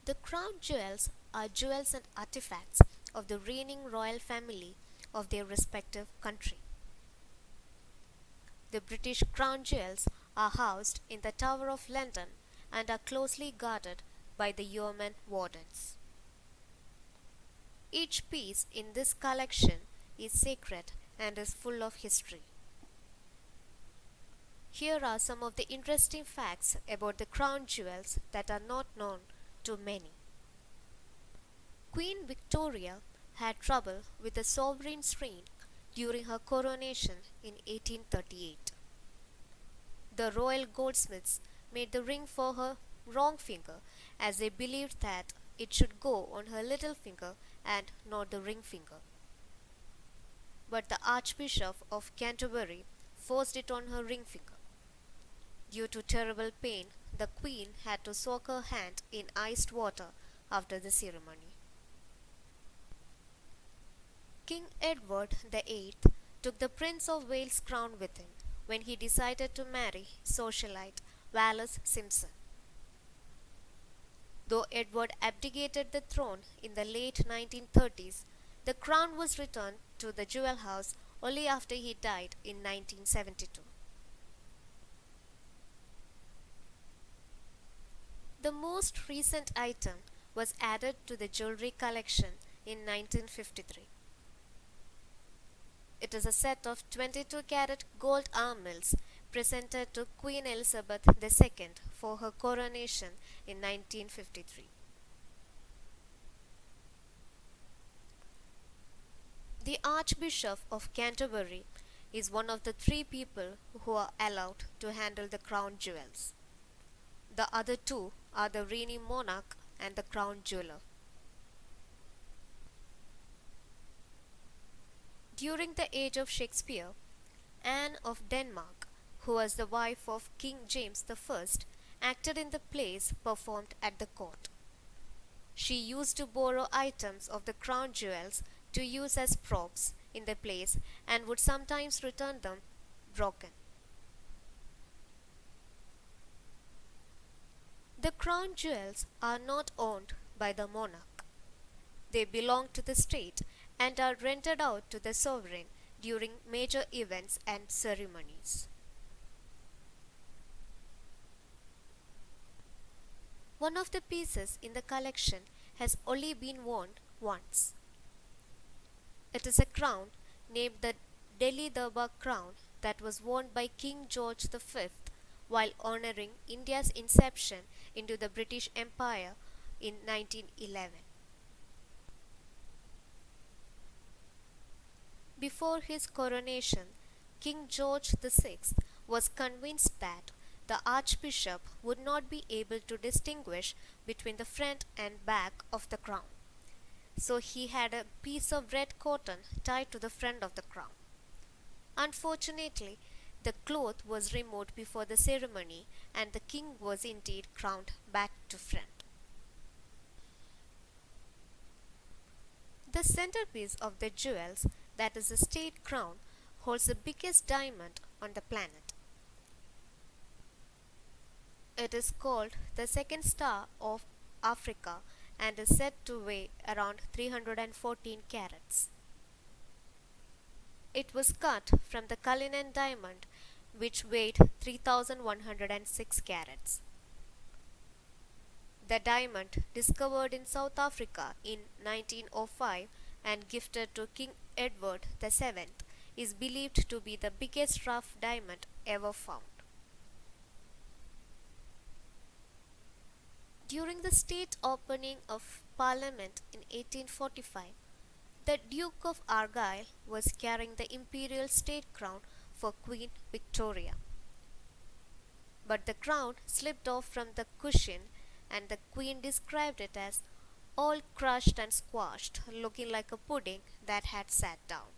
The crown jewels are jewels and artifacts of the reigning royal family of their respective country. The British crown jewels are housed in the Tower of London and are closely guarded by the Yeoman Wardens. Each piece in this collection is sacred and is full of history. Here are some of the interesting facts about the crown jewels that are not known to many. Queen Victoria had trouble with a sovereign's ring during her coronation in 1838. The royal goldsmiths made the ring for her wrong finger as they believed that it should go on her little finger and not the ring finger. But the Archbishop of Canterbury forced it on her ring finger. Due to terrible pain, the Queen had to soak her hand in iced water after the ceremony. King Edward VIII took the Prince of Wales' crown with him when he decided to marry socialite Wallis Simpson. Though Edward abdicated the throne in the late 1930s, the crown was returned to the jewel house only after he died in 1972. The most recent item was added to the jewelry collection in 1953. It is a set of 22-carat gold armills presented to Queen Elizabeth II for her coronation in 1953. The Archbishop of Canterbury is one of the 3 people who are allowed to handle the crown jewels. The other 2 are the reigning monarch and the crown jeweler. During the age of Shakespeare, Anne of Denmark, who was the wife of King James I, acted in the plays performed at the court. She used to borrow items of the crown jewels to use as props in the plays and would sometimes return them broken. The crown jewels are not owned by the monarch. They belong to the state and are rented out to the sovereign during major events and ceremonies. One of the pieces in the collection has only been worn once. It is a crown named the Delhi Durbar crown that was worn by King George V while honoring India's inception into the British Empire in 1911. Before his coronation, King George VI was convinced that the Archbishop would not be able to distinguish between the front and back of the crown. So he had a piece of red cotton tied to the front of the crown. Unfortunately, the cloth was removed before the ceremony and the king was indeed crowned back to front. The centerpiece of the jewels, that is the state crown, holds the biggest diamond on the planet. It is called the second star of Africa and is said to weigh around 314 carats. It was cut from the Cullinan diamond, which weighed 3106 carats. The diamond, discovered in South Africa in 1905 and gifted to King Edward VII, is believed to be the biggest rough diamond ever found. During the state opening of Parliament in 1845, the Duke of Argyll was carrying the imperial state crown for Queen Victoria. But the crown slipped off from the cushion and the Queen described it as all crushed and squashed, looking like a pudding that had sat down.